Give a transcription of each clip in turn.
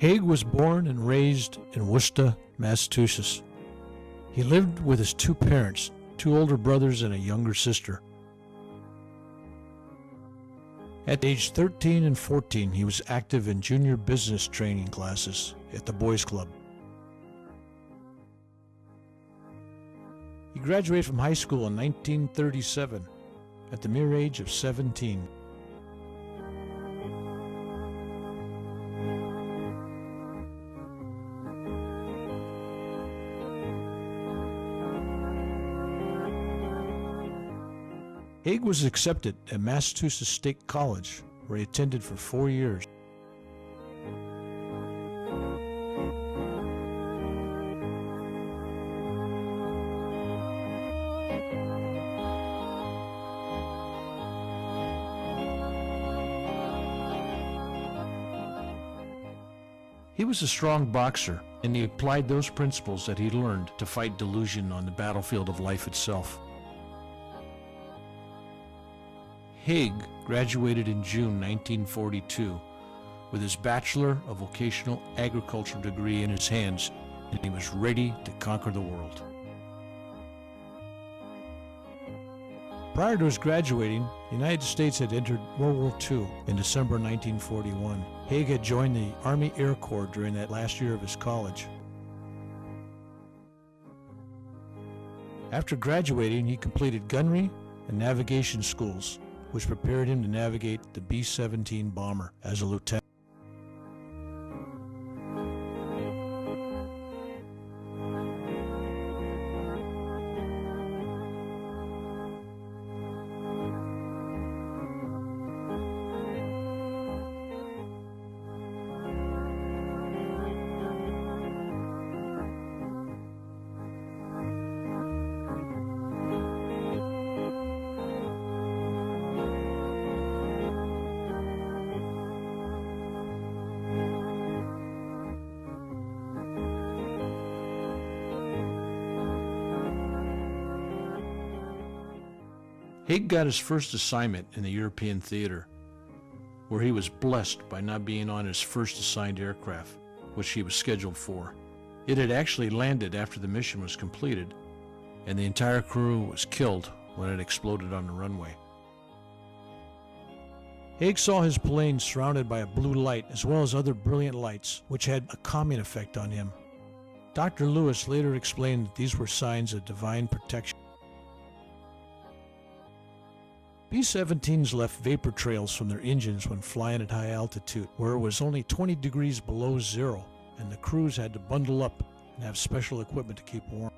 Haig was born and raised in Worcester, Massachusetts. He lived with his two parents, two older brothers and a younger sister. At age 13 and 14, he was active in junior business training classes at the Boys Club. He graduated from high school in 1937 at the mere age of 17. Haig was accepted at Massachusetts State College, where he attended for 4 years. He was a strong boxer, and he applied those principles that he learned to fight delusion on the battlefield of life itself. Haig graduated in June 1942 with his Bachelor of Vocational Agriculture degree in his hands, and he was ready to conquer the world. Prior to his graduating, the United States had entered World War II in December 1941. Haig had joined the Army Air Corps during that last year of his college. After graduating, he completed gunnery and navigation schools, which prepared him to navigate the B-17 bomber as a lieutenant. Haig got his first assignment in the European theater, where he was blessed by not being on his first assigned aircraft, which he was scheduled for. It had actually landed after the mission was completed, and the entire crew was killed when it exploded on the runway. Haig saw his plane surrounded by a blue light as well as other brilliant lights, which had a calming effect on him. Dr. Lewis later explained that these were signs of divine protection. B-17s left vapor trails from their engines when flying at high altitude, where it was only 20 degrees below zero, and the crews had to bundle up and have special equipment to keep warm.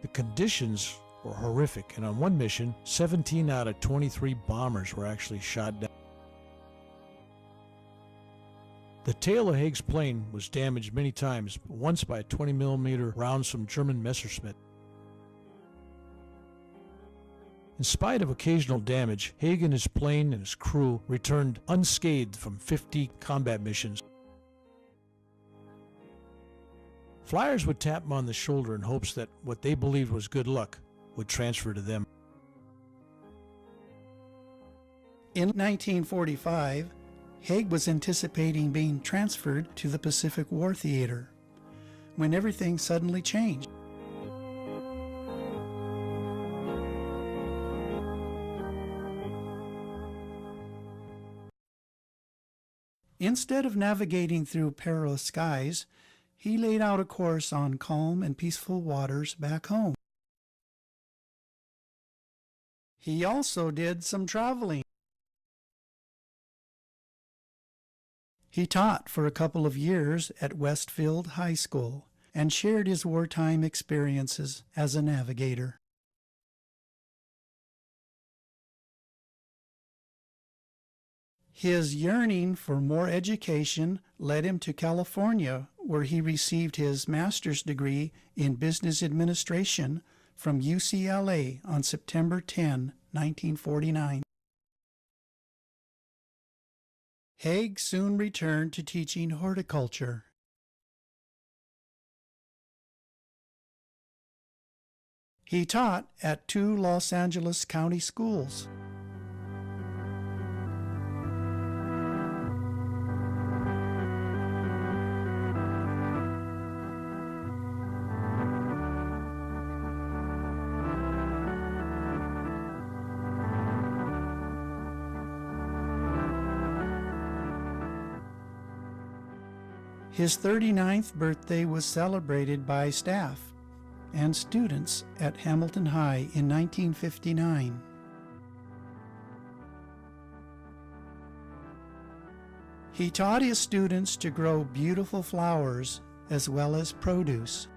The conditions were horrific, and on one mission, 17 out of 23 bombers were actually shot down. The tail of Haig's plane was damaged many times, once by 20mm rounds from German Messerschmitt. In spite of occasional damage, Haig and his plane and his crew returned unscathed from 50 combat missions. Flyers would tap him on the shoulder in hopes that what they believed was good luck would transfer to them. In 1945, Haig was anticipating being transferred to the Pacific War Theater, when everything suddenly changed. Instead of navigating through perilous skies, he laid out a course on calm and peaceful waters back home. He also did some traveling. He taught for a couple of years at Westfield High School and shared his wartime experiences as a navigator. His yearning for more education led him to California, where he received his master's degree in business administration from UCLA on September 10, 1949. Haig soon returned to teaching horticulture. He taught at 2 Los Angeles County schools. His 39th birthday was celebrated by staff and students at Hamilton High in 1959. He taught his students to grow beautiful flowers as well as produce.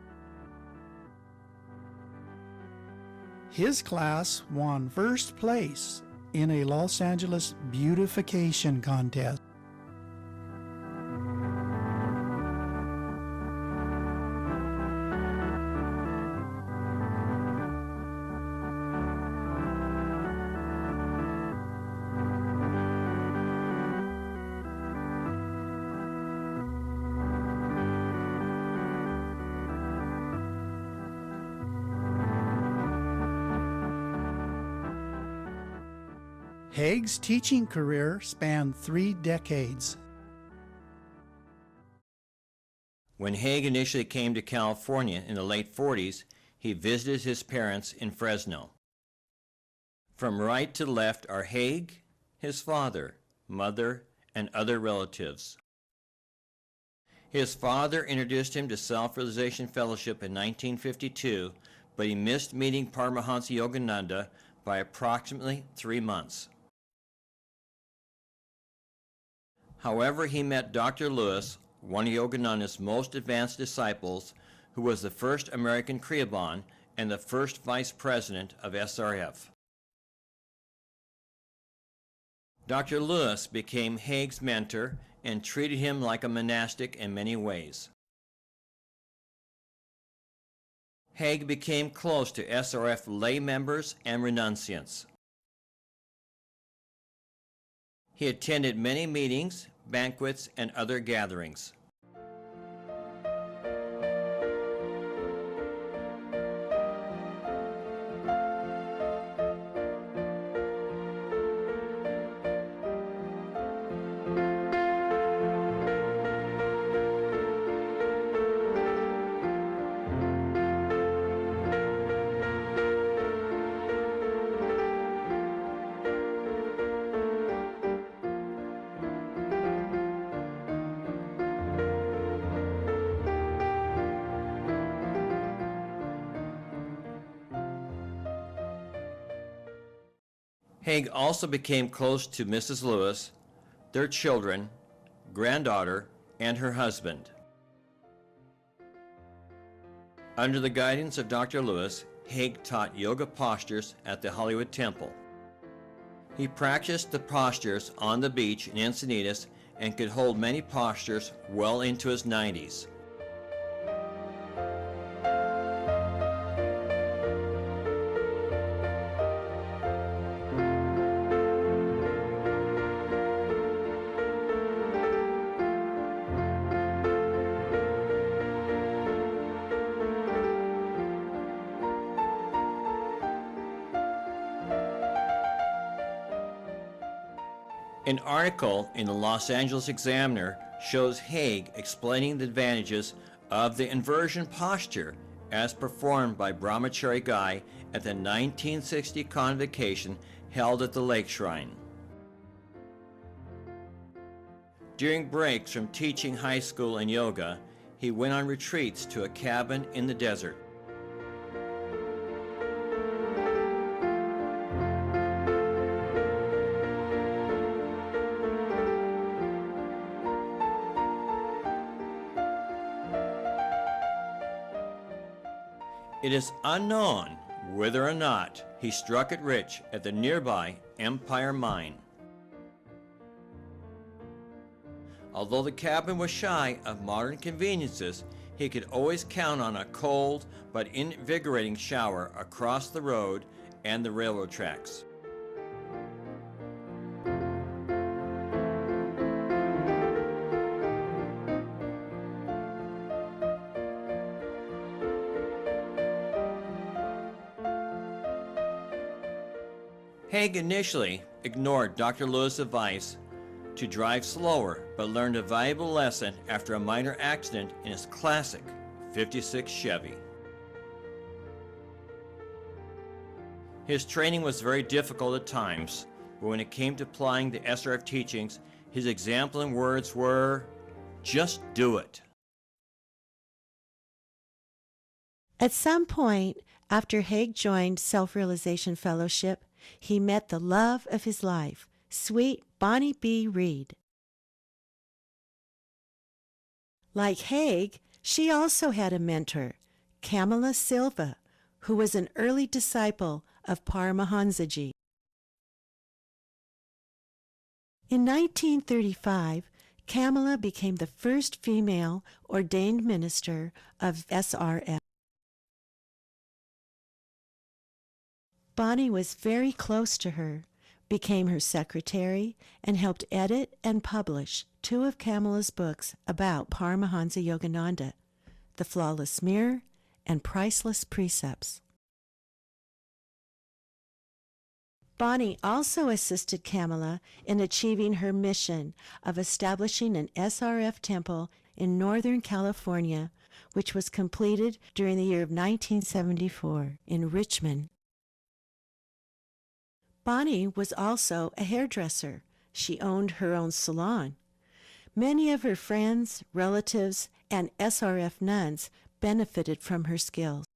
His class won first place in a Los Angeles beautification contest. Haig's teaching career spanned 3 decades. When Haig initially came to California in the late 40s, he visited his parents in Fresno. From right to left are Haig, his father, mother, and other relatives. His father introduced him to Self-Realization Fellowship in 1952, but he missed meeting Paramahansa Yogananda by approximately 3 months. However, he met Dr. Lewis, one of Yogananda's most advanced disciples, who was the first American Kriyaban and the first vice president of SRF. Dr. Lewis became Haig's mentor and treated him like a monastic in many ways. Haig became close to SRF lay members and renunciants. He attended many meetings, banquets, and other gatherings. Haig also became close to Mrs. Lewis, their children, granddaughter, and her husband. Under the guidance of Dr. Lewis, Haig taught yoga postures at the Hollywood Temple. He practiced the postures on the beach in Encinitas and could hold many postures well into his 90s. An article in the Los Angeles Examiner shows Haig explaining the advantages of the inversion posture as performed by Brahmachari Guy at the 1960 convocation held at the Lake Shrine. During breaks from teaching high school and yoga, he went on retreats to a cabin in the desert. It is unknown whether or not he struck it rich at the nearby Empire Mine. Although the cabin was shy of modern conveniences, he could always count on a cold but invigorating shower across the road and the railroad tracks. Haig initially ignored Dr. Lewis' advice to drive slower, but learned a valuable lesson after a minor accident in his classic '56 Chevy. His training was very difficult at times, but when it came to applying the SRF teachings, his example and words were, "Just do it." At some point after Haig joined Self-Realization Fellowship, he met the love of his life, sweet Bonnie B. Reed. Like Haig, she also had a mentor, Kamala Silva, who was an early disciple of Paramahansaji. In 1935, Kamala became the first female ordained minister of SRF. Bonnie was very close to her, became her secretary, and helped edit and publish 2 of Kamala's books about Paramahansa Yogananda, The Flawless Mirror and Priceless Precepts. Bonnie also assisted Kamala in achieving her mission of establishing an SRF temple in Northern California, which was completed during the year of 1974 in Richmond. Bonnie was also a hairdresser. She owned her own salon. Many of her friends, relatives, and SRF nuns benefited from her skills.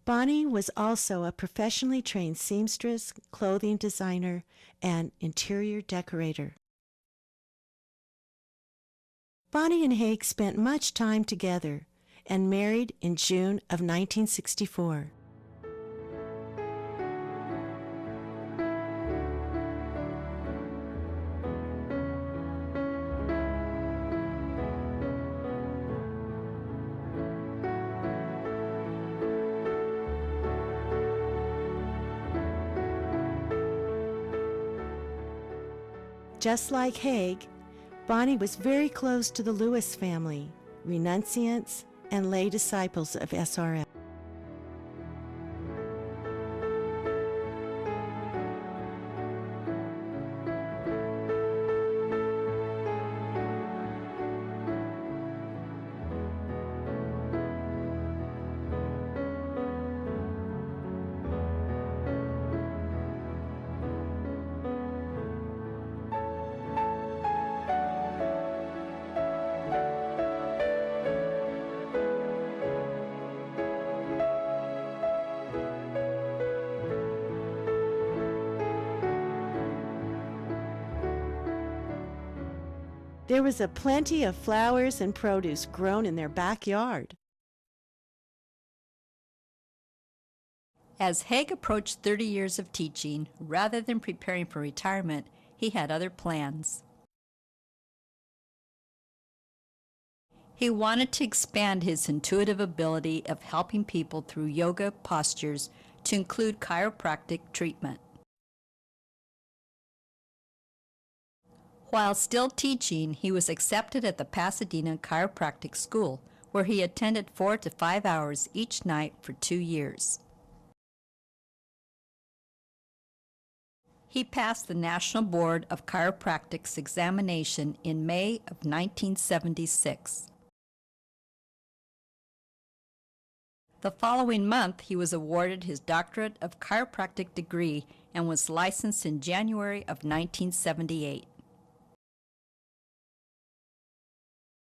Bonnie was also a professionally trained seamstress, clothing designer, and interior decorator. Bonnie and Haig spent much time together and married in June of 1964. Just like Haig, Bonnie was very close to the Lewis family, renunciants, and lay disciples of SRF. There was a plenty of flowers and produce grown in their backyard. As Haig approached 30 years of teaching, rather than preparing for retirement, he had other plans. He wanted to expand his intuitive ability of helping people through yoga postures to include chiropractic treatment. While still teaching, he was accepted at the Pasadena Chiropractic School, where he attended 4 to 5 hours each night for 2 years. He passed the National Board of Chiropractic's examination in May of 1976. The following month, he was awarded his Doctorate of Chiropractic degree and was licensed in January of 1978.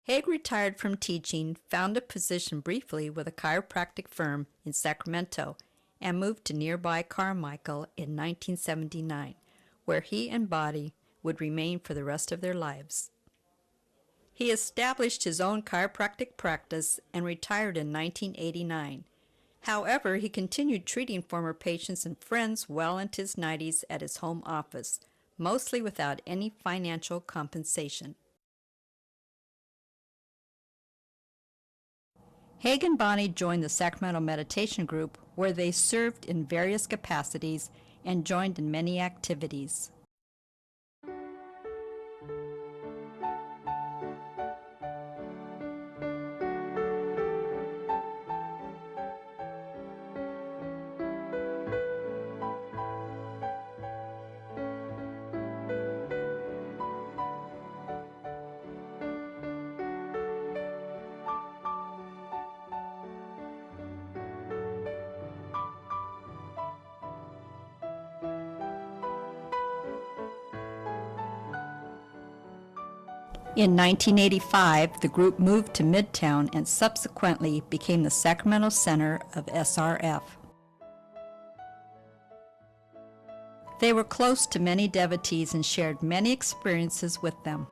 Haig retired from teaching, found a position briefly with a chiropractic firm in Sacramento, and moved to nearby Carmichael in 1979, where he and Bonnie would remain for the rest of their lives. He established his own chiropractic practice and retired in 1989. However, he continued treating former patients and friends well into his 90s at his home office, mostly without any financial compensation. Haig and Bonnie joined the Sacramento Meditation Group, where they served in various capacities and joined in many activities. In 1985, the group moved to Midtown and subsequently became the Sacramento Center of SRF. They were close to many devotees and shared many experiences with them.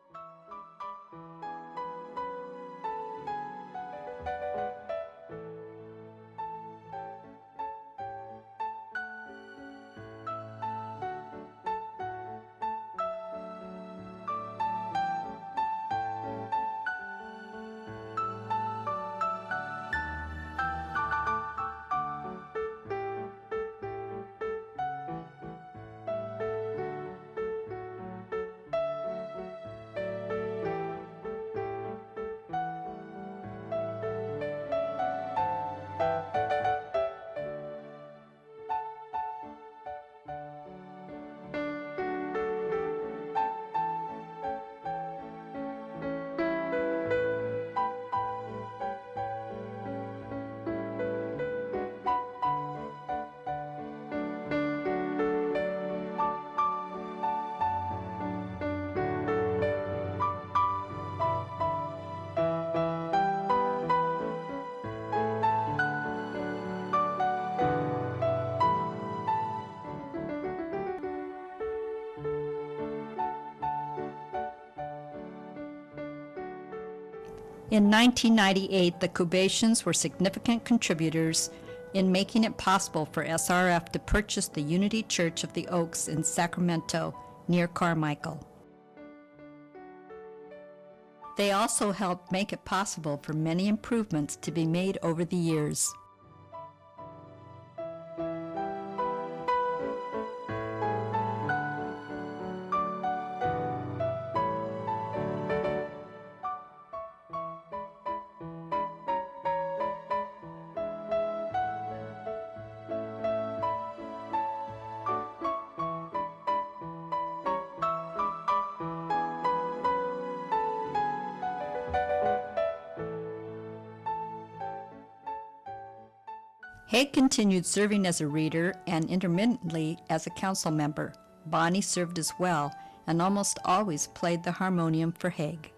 In 1998, the Cubations were significant contributors in making it possible for SRF to purchase the Unity Church of the Oaks in Sacramento, near Carmichael. They also helped make it possible for many improvements to be made over the years. Haig continued serving as a reader and intermittently as a council member. Bonnie served as well and almost always played the harmonium for Haig.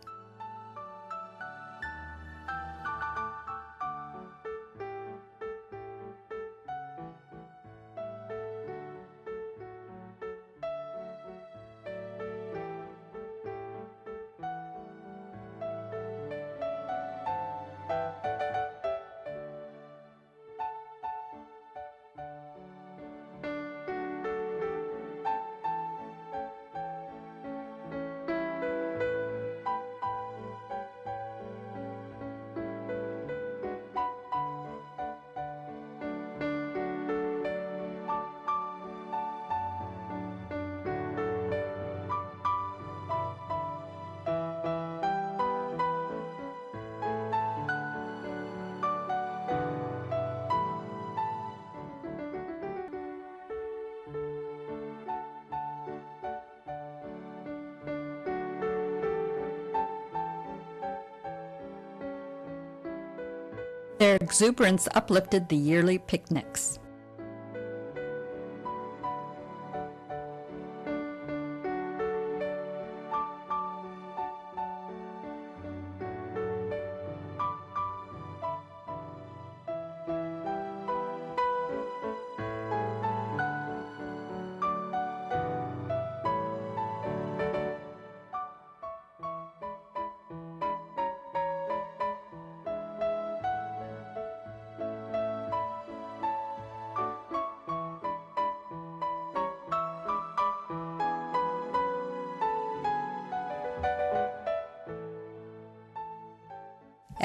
Their exuberance uplifted the yearly picnics.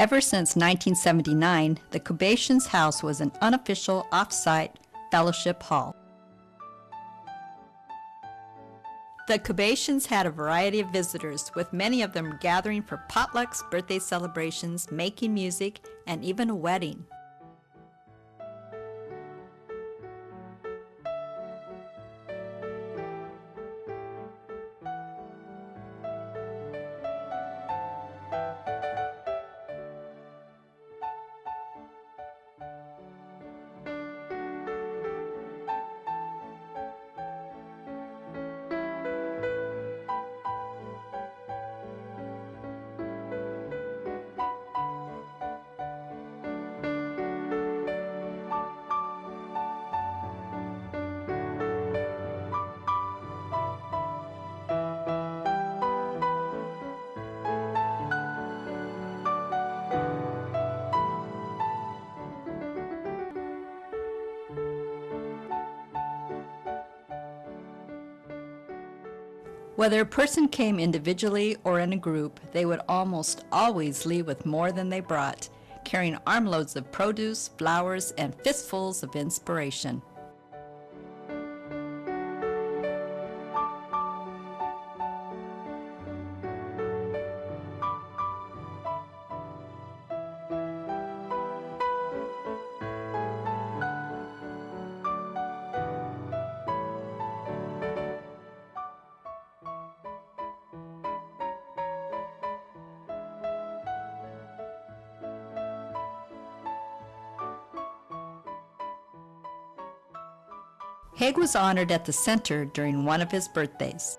Ever since 1979, the Cubations House was an unofficial off-site fellowship hall. The Cubations had a variety of visitors, with many of them gathering for potlucks, birthday celebrations, making music, and even a wedding. Whether a person came individually or in a group, they would almost always leave with more than they brought, carrying armloads of produce, flowers, and fistfuls of inspiration. Haig was honored at the center during one of his birthdays.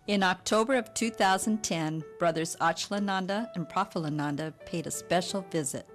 In October of 2010, brothers Achalananda and Prafulananda paid a special visit.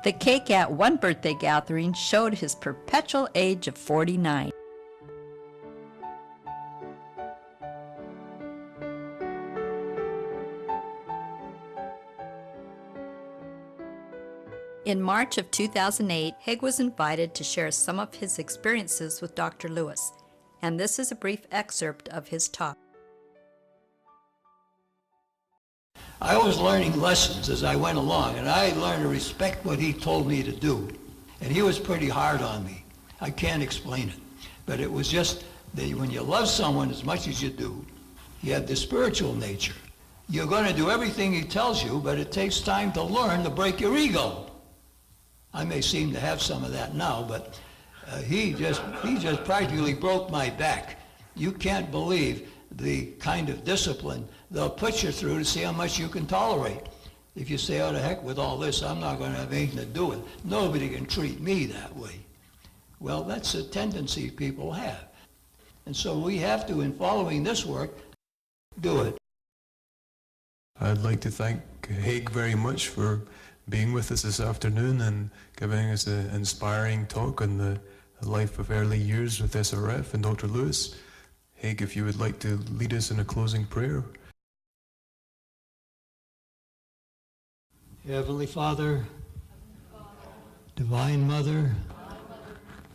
The cake at one birthday gathering showed his perpetual age of 49. In March of 2008, Haig was invited to share some of his experiences with Dr. Lewis, and this is a brief excerpt of his talk. I was learning lessons as I went along, and I learned to respect what he told me to do. And he was pretty hard on me. I can't explain it. But it was just that when you love someone as much as you do, you have the spiritual nature. You're going to do everything he tells you, but it takes time to learn to break your ego. I may seem to have some of that now, but he just practically broke my back. You can't believe the kind of discipline they'll put you through to see how much you can tolerate. If you say, oh, to heck with all this, I'm not going to have anything to do with it. Nobody can treat me that way. Well, that's a tendency people have. And so we have to, in following this work, do it. I'd like to thank Haig very much for being with us this afternoon and giving us an inspiring talk on the life of early years with SRF and Dr. Lewis. Haig, if you would like to lead us in a closing prayer. Heavenly Father, Divine Mother,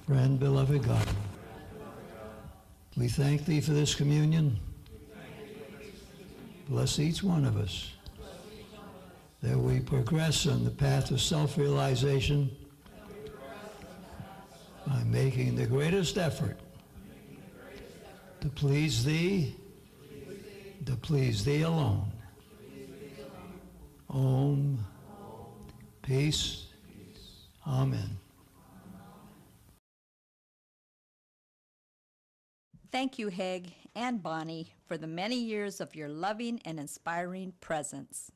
friend, beloved God, we thank Thee for this communion. Bless each one of us, that we progress on the path of self-realization by making the greatest effort to please Thee, to please Thee alone. Om, peace, amen. Thank you, Haig and Bonnie, for the many years of your loving and inspiring presence.